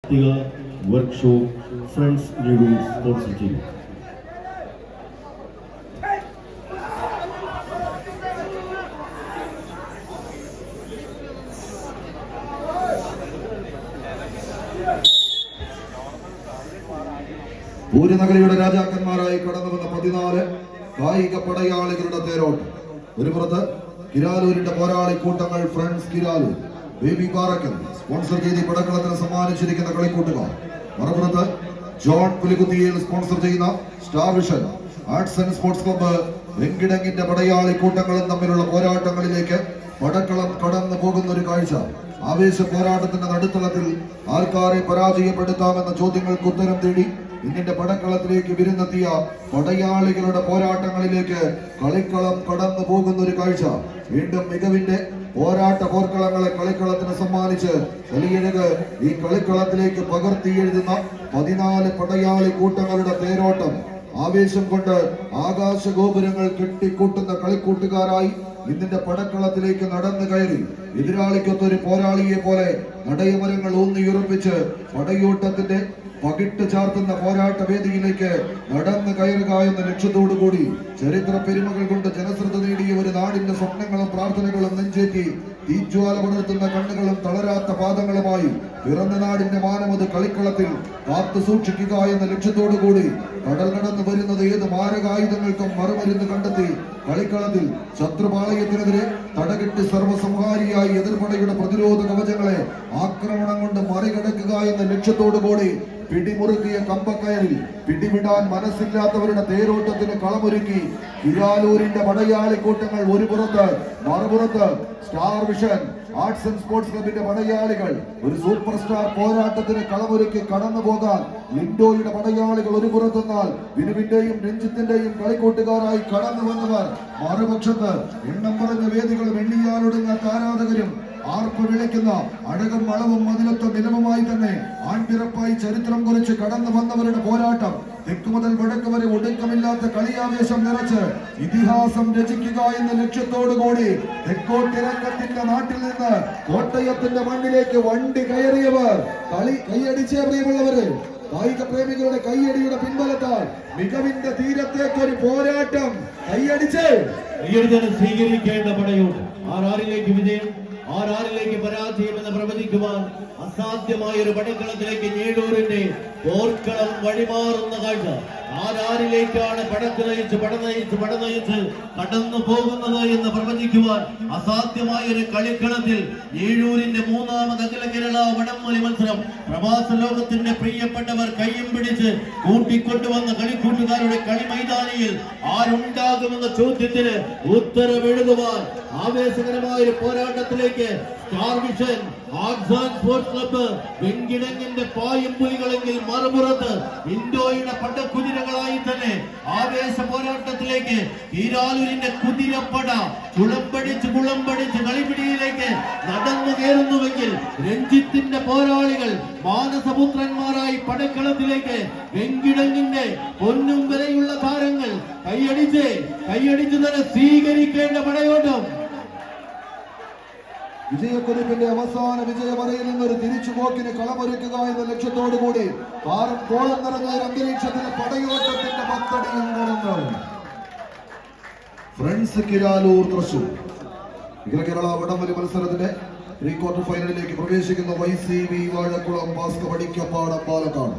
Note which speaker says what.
Speaker 1: workshop Friends Review Sports Team.
Speaker 2: പൂരനഗരിയുടെ രാജാക്കന്മാരായി കടന്നു വന്ന 14 കായിക പടയാളികളുടെ തേരോട്ടം. ഒരു പുറത്ത് കിരാലൂരിന്റെ പോരാളി കൂട്ടങ്ങൾ ഫ്രണ്ട്സ് കിരാലൂർ ബേബി പാറക്കൽ സ്പോൺസർ ചെയ്ത് പടക്കളത്തിന് സമ്മാനിച്ചിരിക്കുന്ന കളിക്കൂട്ടുകാർ. മറുപുറത്ത് ജോൺ പുലികുത്തിയിൽ സ്പോൺസർ ചെയ്യുന്ന star vision arts and sports club വെങ്കിടങ്ങിന്റെ പടയാളി കൂട്ടങ്ങളും തമ്മിലുള്ള പോരാട്ടങ്ങളിലേക്ക് പടക്കളം കടന്നു പോകുന്ന ഒരു കാഴ്ച. ആവേശ പോരാട്ടത്തിന്റെ നടുത്തളത്തിൽ ആൾക്കാരെ പരാജയപ്പെടുത്താമെന്ന ചോദ്യങ്ങൾക്ക് ഉത്തരം തേടി ഇന്നിന്റെ പടക്കളത്തിലേക്ക് വിരുന്നെത്തിയ പടയാളികളുടെ പോരാട്ടങ്ങളിലേക്ക് കളിക്കളം കടന്നു പോകുന്ന ഒരു കാഴ്ച. വീണ്ടും മികവിന്റെ പോരാട്ട പോർക്കളങ്ങളെ കളിക്കളത്തിന് സമ്മാനിച്ച് വലിയഴക് ഈ കളിക്കളത്തിലേക്ക് പകർത്തി എഴുതുന്ന 14 പടയാളി കൂട്ടങ്ങളുടെ തേരോട്ടം. ആവേശം കൊണ്ട് ആകാശ ഗോപുരങ്ങൾ കെട്ടിക്കൂട്ടുന്ന കളിക്കൂട്ടുകാരായി ഇന്നിന്റെ പടക്കളത്തിലേക്ക് നടന്നു കയറി എതിരാളിക്കൊത്തൊരു പോരാളിയെ പോലെ നടയമരങ്ങൾ ഊന്നിയുറപ്പിച്ച് പടയോട്ടത്തിന്റെ പകിട്ട് ചാർത്തുന്ന പോരാട്ട വേദിയിലേക്ക് നടന്നു കയറുക എന്ന ലക്ഷ്യത്തോടുകൂടി ചരിത്ര പെരുമകൾ കൊണ്ട് ജനശ്രദ്ധ നേടിയ ഒരു നാടിന്റെ സ്വപ്നങ്ങളും പ്രാർത്ഥനകളും നെഞ്ചേറ്റി തീജ്വാല പടർത്തുന്ന കണ്ണുകളും തളരാത്ത പാദങ്ങളുമായി പിറന്ന നാടിന്റെ മാനമത് കളിക്കളത്തിൽ കാത്തു സൂക്ഷിക്കുക എന്ന ലക്ഷ്യത്തോടുകൂടി കടൽ കടന്നു വരുന്നത് ഏത് മാരകായുധങ്ങൾക്കും മറുമരുന്ന് കണ്ടെത്തി കളിക്കളത്തിൽ ശത്രുപാളയത്തിനെതിരെ തടകെട്ടി സർവസംഹാരിയായി എതിർപടയുടെ പ്രതിരോധ കവചങ്ങളെ ആക്രമണം കൊണ്ട് മറികടക്കുക എന്ന ലക്ഷ്യത്തോടുകൂടി പിടിമുറുക്കിയ കമ്പക്കയറിൽ പിടിവിടാൻ മനസ്സില്ലാത്തവരുടെ തേരോട്ടത്തിന് കളമൊരുക്കി കിരാലൂരിന്റെ പടയാളി കൂട്ടങ്ങൾ ഒരു പുറത്ത്, മറുപുറത്ത് star vision arts and sports ക്ലബിന്റെ പടയാളികൾ ഒരു സൂപ്പർ സ്റ്റാർ പോരാട്ടത്തിന് കളമൊരുക്കി കടന്നു പോകാൻ ലിൻഡോയുടെ പടയാളികൾ ഒരു പുറത്തെന്നാൽ വിനുവിന്റെയും രഞ്ജിത്തിന്റെയും കളിക്കൂട്ടുകാരായി കടന്നു വന്നവർ മറുപക്ഷത്ത് എണ്ണം പറഞ്ഞ വേദികളും എണ്ണിയാലൊടുങ്ങാത്ത ആരാധകരും ആർപ്പ് വിളിക്കുന്ന അഴകും അളവും മതിലത്വ നിലവുമായി തന്നെ ആൺപിറപ്പായി ചരിത്രം കുറിച്ച് കടന്നു വന്നവരുടെ പോരാട്ടം. തെക്ക് മുതൽ വടക്ക് വരെ ഒടുക്കമില്ലാത്ത കളിയാവേശം നിറച്ച് ഇതിഹാസം രചിക്കുക എന്ന ലക്ഷ്യത്തോടുകൂടി തെക്കോട്ടിരക്കത്തിന്റെ നാട്ടിൽ നിന്ന് കോട്ടയത്തിന്റെ മണ്ണിലേക്ക് വണ്ടി കയറിയവർ കൈയടിച്ചേ പ്രിയമുള്ളവര്. കായിക പ്രേമികളുടെ കൈയടിയുടെ പിൻബലത്താൽ മികവിന്റെ തീരത്തേക്ക് ഒരു പോരാട്ടം കൈയടിച്ച്
Speaker 1: സ്വീകരിക്കേണ്ട പടയോട് ആറിലേക്ക് വിജയം ആറിലേക്ക് പരാജയം എന്ന് പ്രവചിക്കുവാൻ അസാധ്യമായ ഒരു പടക്കളത്തിലേക്ക് ഞേടൂരിന്റെ പോർക്കളം വഴിമാറുന്ന കാഴ്ച. ആരിലേക്കാണ് പടനയിച്ച് കടന്നു പോകുന്നത് എന്ന് പ്രവചിക്കുവാൻ അസാധ്യമായ ഒരു കളിക്കളത്തിൽ ഞേഴൂരിന്റെ 3ാമത് അഖില കേരള വടംവലി മത്സരം പ്രവാസ ലോകത്തിന്റെ പ്രിയപ്പെട്ടവർ കയ്യും പിടിച്ച് കൂട്ടിക്കൊണ്ടുവന്ന കളിക്കൂട്ടുകാരുടെ കളി മൈതാനിയിൽ ആരുണ്ടാകുമെന്ന ചോദ്യത്തിന് ഉത്തരവെഴുതുവാൻ ആവേശകരമായ ഒരു പോരാട്ടത്തിലേക്ക് star vision arts and sports club വെങ്കിടങ്ങിന്റെ പായും പുലികളെങ്കിൽ മറുപുറത്ത് ഇൻഡോയുടെ പടക്കുതിരകളായി തന്നെ ആവേശ പോരാട്ടത്തിലേക്ക് കിരാലൂരിന്റെ കുതിരപ്പട കുളമ്പടിച്ച് കളിപിടിയിലേക്ക് നടന്നു കയറുന്നുവെങ്കിൽ രഞ്ജിത്തിന്റെ പോരാളികൾ മാനസപുത്രന്മാരായി പടക്കളത്തിലേക്ക് വെങ്കിടങ്ങിന്റെ പൊന്നും വിലയുള്ള താരങ്ങൾ കൈയടിച്ച് തന്നെ സ്വീകരിക്കേണ്ട പടയോട്ടം.
Speaker 2: വിജയക്കുതിപ്പിന്റെ അവസാന വിജയമറയിൽ നിന്നൊരു തിരിച്ചുപോക്കിന് കളമൊരുക്കുക എന്ന ലക്ഷ്യത്തോടുകൂടി കോളം നിറഞ്ഞ അന്തരീക്ഷത്തിൽ പടയോട്ടത്തിന്റെ പത്തടിയും നടന്ന് ഫ്രണ്ട്സ് കിരാലൂർ തൃശൂർ അഖില കേരള വടംവലി മത്സരത്തിന്റെ പ്രീ ക്വാർട്ടർ ഫൈനലിലേക്ക് പ്രവേശിക്കുന്ന YCV വാഴക്കുളം ഭാസ്കർ വടിക്കപ്പാടം പാലക്കാട്.